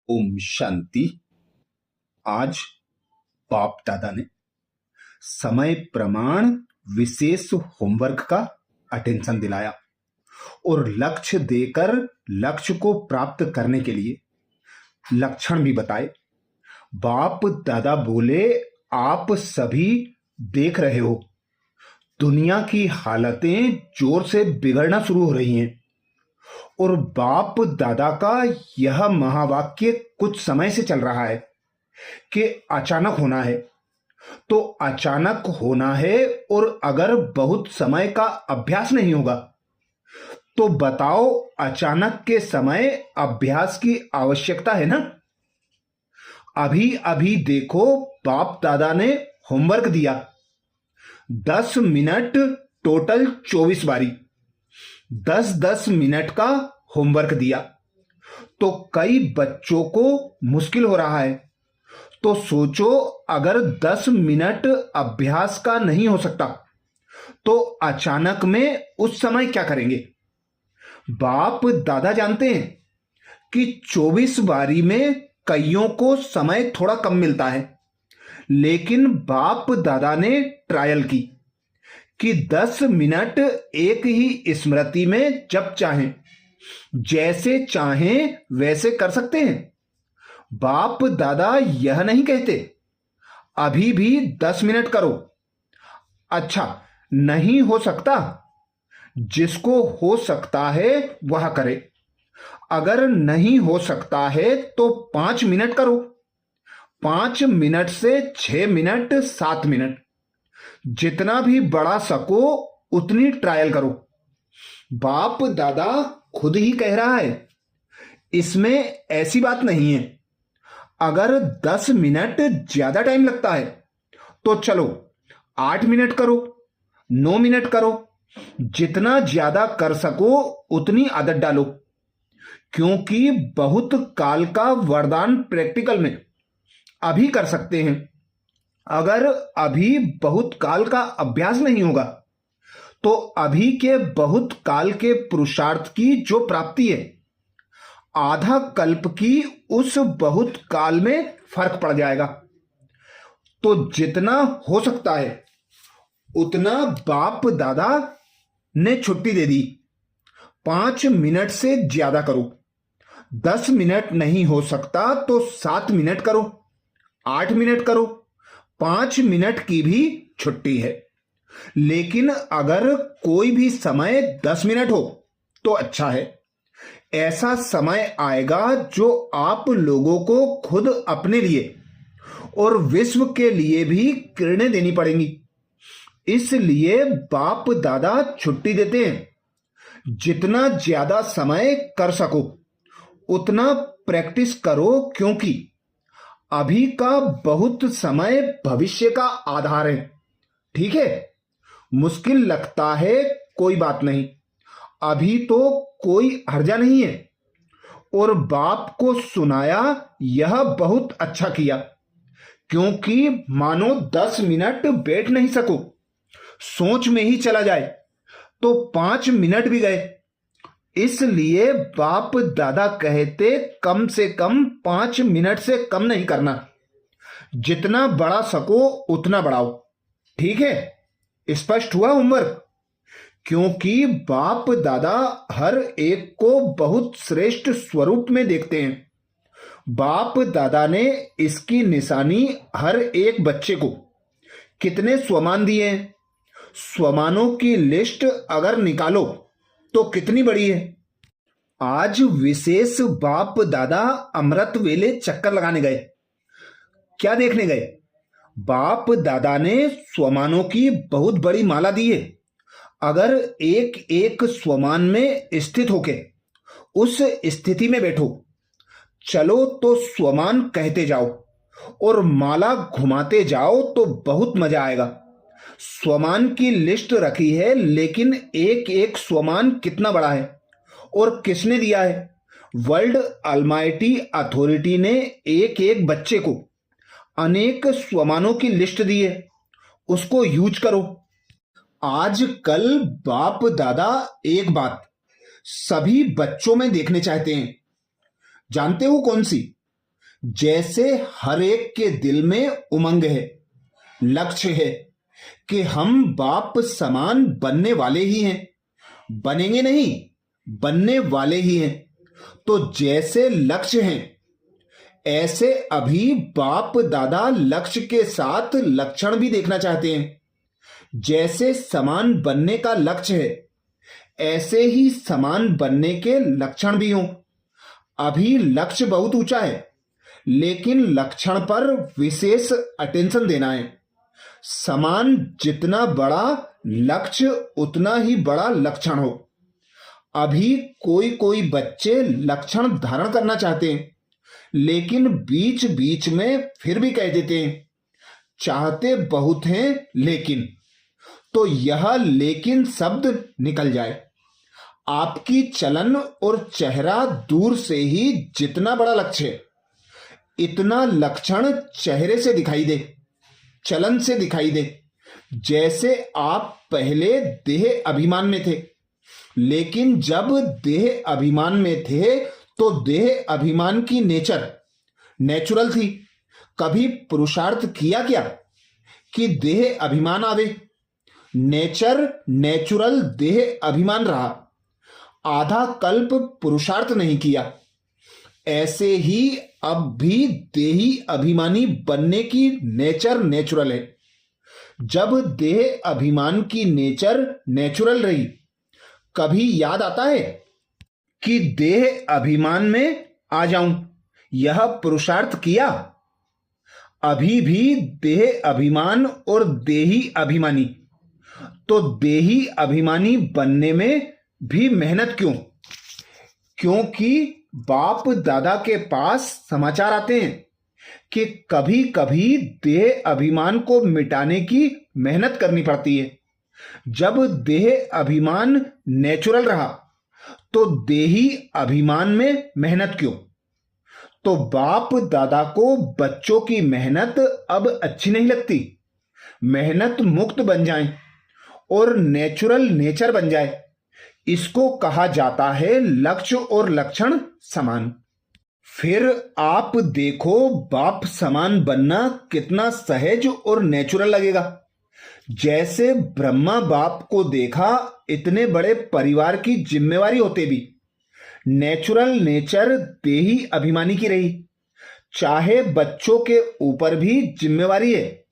ओम शांति। आज बाप दादा ने समय प्रमाण विशेष होमवर्क का अटेंशन दिलाया और लक्ष्य देकर लक्ष्य को प्राप्त करने के लिए लक्षण भी बताए। बाप दादा बोले, आप सभी देख रहे हो दुनिया की हालतें जोर से बिगड़ना शुरू हो रही हैं और बाप दादा का यह महावाक्य कुछ समय से चल रहा है कि अचानक होना है। तो अचानक होना है और अगर बहुत समय का अभ्यास नहीं होगा तो बताओ, अचानक के समय अभ्यास की आवश्यकता है ना। अभी अभी देखो, बाप दादा ने होमवर्क दिया 10 मिनट, टोटल 24 बारी 10-10 मिनट का होमवर्क दिया। तो कई बच्चों को मुश्किल हो रहा है। तो सोचो, अगर 10 मिनट अभ्यास का नहीं हो सकता तो अचानक में उस समय क्या करेंगे। बाप दादा जानते हैं कि 24 बारी में कईयों को समय थोड़ा कम मिलता है, लेकिन बाप दादा ने ट्रायल की कि 10 मिनट एक ही स्मृति में जब चाहें, जैसे चाहें वैसे कर सकते हैं। बाप दादा यह नहीं कहते अभी भी 10 मिनट करो। अच्छा, नहीं हो सकता, जिसको हो सकता है वह करे। अगर नहीं हो सकता है तो 5 मिनट करो, 5 मिनट से 6 मिनट, 7 मिनट, जितना भी बढ़ा सको उतनी ट्रायल करो। बाप दादा खुद ही कह रहा है, इसमें ऐसी बात नहीं है। अगर 10 मिनट ज्यादा टाइम लगता है तो चलो 8 मिनट करो, 9 मिनट करो, जितना ज्यादा कर सको उतनी आदत डालो, क्योंकि बहुत काल का वरदान प्रैक्टिकल में अभी कर सकते हैं। अगर अभी बहुत काल का अभ्यास नहीं होगा तो अभी के बहुत काल के पुरुषार्थ की जो प्राप्ति है, आधा कल्प की उस बहुत काल में फर्क पड़ जाएगा। तो जितना हो सकता है उतना बाप दादा ने छुट्टी दे दी। 5 मिनट से ज्यादा करो। 10 मिनट नहीं हो सकता तो 7 मिनट करो, 8 मिनट करो, 5 मिनट की भी छुट्टी है। लेकिन अगर कोई भी समय 10 मिनट हो तो अच्छा है। ऐसा समय आएगा जो आप लोगों को खुद अपने लिए और विश्व के लिए भी किरणें देनी पड़ेंगी। इसलिए बाप दादा छुट्टी देते हैं। जितना ज्यादा समय कर सको उतना प्रैक्टिस करो, क्योंकि अभी का बहुत समय भविष्य का आधार है। ठीक है, मुश्किल लगता है, कोई बात नहीं, अभी तो कोई हर्जा नहीं है। और बाप को सुनाया, यह बहुत अच्छा किया, क्योंकि मानो 10 मिनट बैठ नहीं सको, सोच में ही चला जाए तो 5 मिनट भी गए। इसलिए बाप दादा कहते कम से कम 5 मिनट से कम नहीं करना, जितना बढ़ा सको उतना बढ़ाओ। ठीक है, स्पष्ट हुआ होमवर्क। क्योंकि बाप दादा हर एक को बहुत श्रेष्ठ स्वरूप में देखते हैं। बाप दादा ने इसकी निशानी हर एक बच्चे को कितने स्वमान दिए हैं। स्वमानों की लिस्ट अगर निकालो तो कितनी बड़ी है। आज विशेष बाप दादा अमृत वेले चक्कर लगाने गए। क्या देखने गए? बाप दादा ने स्वमानों की बहुत बड़ी माला दी है। अगर एक एक स्वमान में स्थित होके उस स्थिति में बैठो, चलो तो स्वमान कहते जाओ और माला घुमाते जाओ तो बहुत मजा आएगा। स्वमान की लिस्ट रखी है, लेकिन एक एक स्वमान कितना बड़ा है और किसने दिया है? वर्ल्ड अलमाइटी अथॉरिटी ने एक एक बच्चे को अनेक स्वमानों की लिस्ट दी है, उसको यूज करो। आज कल बाप दादा एक बात सभी बच्चों में देखने चाहते हैं। जानते हो कौन सी? जैसे हर एक के दिल में उमंग है, लक्ष्य है कि हम बाप समान बनने वाले ही हैं, बनेंगे नहीं, बनने वाले ही हैं। तो जैसे लक्ष्य हैं, ऐसे अभी बाप दादा लक्ष्य के साथ लक्षण भी देखना चाहते हैं। जैसे समान बनने का लक्ष्य है, ऐसे ही समान बनने के लक्षण भी हों। अभी लक्ष्य बहुत ऊंचा है, लेकिन लक्षण पर विशेष अटेंशन देना है। समान जितना बड़ा लक्ष्य, उतना ही बड़ा लक्षण हो। अभी कोई कोई बच्चे लक्षण धारण करना चाहते हैं, लेकिन बीच बीच में फिर भी कह देते हैं चाहते बहुत हैं लेकिन। तो यह लेकिन शब्द निकल जाए। आपकी चलन और चेहरा दूर से ही जितना बड़ा लक्ष्य है, इतना लक्षण चेहरे से दिखाई दे, चलन से दिखाई दे। जैसे आप पहले देह अभिमान में थे, लेकिन जब देह अभिमान में थे तो देह अभिमान की नेचर नेचुरल थी। कभी पुरुषार्थ किया क्या कि देह अभिमान आवे? नेचर नेचुरल देह अभिमान रहा, आधा कल्प पुरुषार्थ नहीं किया। ऐसे ही अब भी देही अभिमानी बनने की नेचर नेचुरल है। जब देह अभिमान की नेचर नेचुरल रही, कभी याद आता है कि देह अभिमान में आ जाऊं, यह पुरुषार्थ किया? अभी भी देह अभिमान और देही अभिमानी। तो देही अभिमानी बनने में भी मेहनत क्यों? क्योंकि बाप दादा के पास समाचार आते हैं कि कभी कभी देह अभिमान को मिटाने की मेहनत करनी पड़ती है। जब देह अभिमान नेचुरल रहा तो देही अभिमान में मेहनत क्यों? तो बाप दादा को बच्चों की मेहनत अब अच्छी नहीं लगती। मेहनत मुक्त बन जाए और नेचुरल नेचर बन जाए, इसको कहा जाता है लक्ष्य और लक्षण समान। फिर आप देखो बाप समान बनना कितना सहज और नेचुरल लगेगा। जैसे ब्रह्मा बाप को देखा, इतने बड़े परिवार की जिम्मेवारी होते भी नेचुरल नेचर देही अभिमानी की रही। चाहे बच्चों के ऊपर भी जिम्मेवारी है,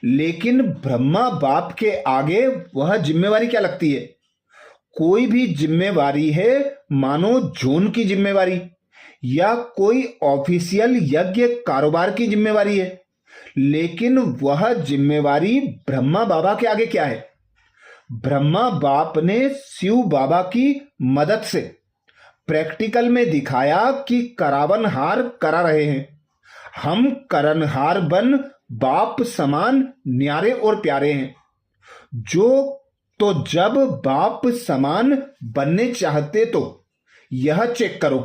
लेकिन ब्रह्मा बाप के आगे वह जिम्मेवारी क्या लगती है? कोई भी जिम्मेवारी है मानो जोन की जिम्मेवारी या कोई ऑफिशियल यज्ञ कारोबार की जिम्मेवारी है, लेकिन वह जिम्मेवारी ब्रह्मा बाबा के आगे क्या है? ब्रह्मा बाप ने शिव बाबा की मदद से प्रैक्टिकल में दिखाया कि करावनहार करा रहे हैं। हम करनहार बन बाप समान न्यारे और प्यारे हैं। तो जब बाप समान बनने चाहते तो यह चेक करो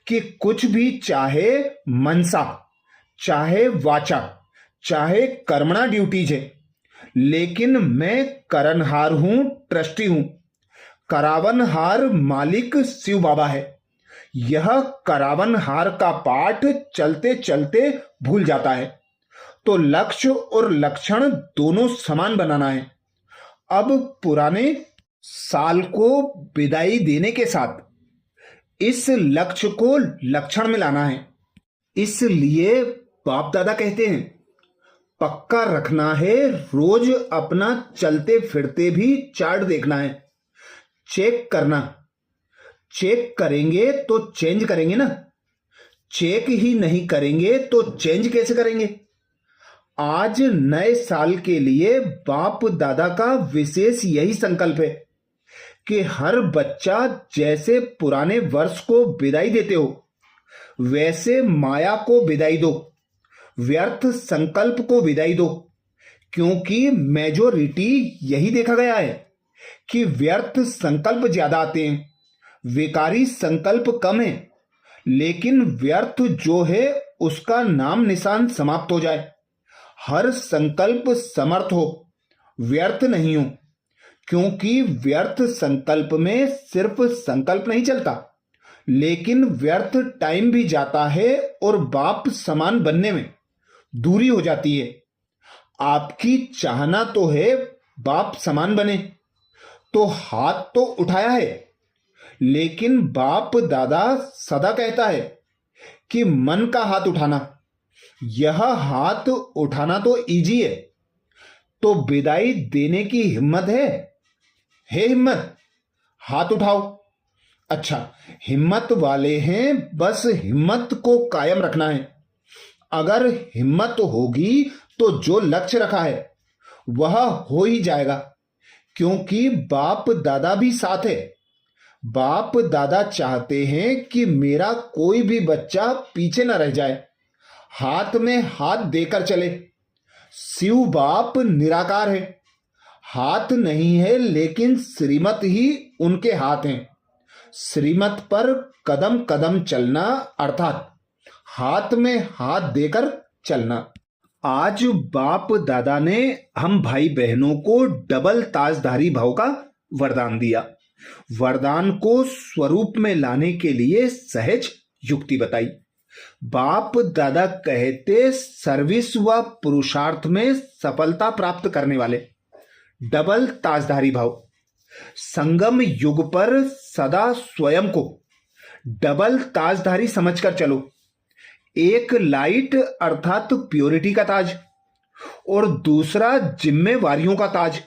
कि कुछ भी, चाहे मनसा, चाहे वाचा, चाहे कर्मणा ड्यूटीज है, लेकिन मैं करनहार हूं, ट्रस्टी हूं। करावनहार मालिक शिव बाबा है। यह करावनहार का पाठ चलते चलते भूल जाता है। तो लक्ष्य और लक्षण दोनों समान बनाना है। अब पुराने साल को विदाई देने के साथ इस लक्ष्य को लक्षण में लाना है। इसलिए बाप दादा कहते हैं पक्का रखना है, रोज अपना चलते फिरते भी चार्ट देखना है, चेक करना। चेक करेंगे तो चेंज करेंगे ना। चेक ही नहीं करेंगे तो चेंज कैसे करेंगे? आज नए साल के लिए बाप दादा का विशेष यही संकल्प है कि हर बच्चा जैसे पुराने वर्ष को विदाई देते हो, वैसे माया को विदाई दो, व्यर्थ संकल्प को विदाई दो। क्योंकि मेजोरिटी यही देखा गया है कि व्यर्थ संकल्प ज्यादा आते हैं, विकारी संकल्प कम है। लेकिन व्यर्थ जो है उसका नाम निशान समाप्त हो जाए। हर संकल्प समर्थ हो, व्यर्थ नहीं हो। क्योंकि व्यर्थ संकल्प में सिर्फ संकल्प नहीं चलता, लेकिन व्यर्थ टाइम भी जाता है और बाप समान बनने में दूरी हो जाती है। आपकी चाहना तो है बाप समान बने, तो हाथ तो उठाया है, लेकिन बाप दादा सदा कहता है कि मन का हाथ उठाना, यह हाथ उठाना तो इजी है, तो विदाई देने की हिम्मत है हिम्मत? हाथ उठाओ। अच्छा, हिम्मत वाले हैं, बस हिम्मत को कायम रखना है। अगर हिम्मत होगी तो जो लक्ष्य रखा है वह हो ही जाएगा, क्योंकि बाप दादा भी साथ है। बाप दादा चाहते हैं कि मेरा कोई भी बच्चा पीछे न रह जाए, हाथ में हाथ देकर चले। शिव बाप निराकार है, हाथ नहीं है, लेकिन श्रीमत ही उनके हाथ हैं। श्रीमत पर कदम कदम चलना अर्थात हाथ में हाथ देकर चलना। आज बाप दादा ने हम भाई बहनों को डबल ताजधारी भाव का वरदान दिया। वरदान को स्वरूप में लाने के लिए सहज युक्ति बताई। बाप दादा कहते सर्विस व पुरुषार्थ में सफलता प्राप्त करने वाले डबल ताजधारी भाव। संगम युग पर सदा स्वयं को डबल ताजधारी समझकर चलो। एक लाइट अर्थात प्योरिटी का ताज और दूसरा जिम्मेवारियों का ताज।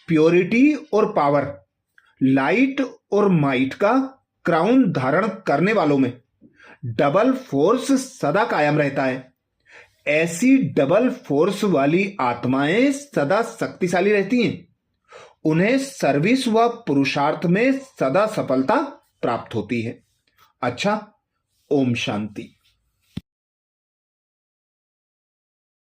प्योरिटी और पावर, लाइट और माइट का क्राउन धारण करने वालों में डबल फोर्स सदा कायम रहता है। ऐसी डबल फोर्स वाली आत्माएं सदा शक्तिशाली रहती हैं। उन्हें सर्विस व पुरुषार्थ में सदा सफलता प्राप्त होती है। अच्छा, ओम शांति।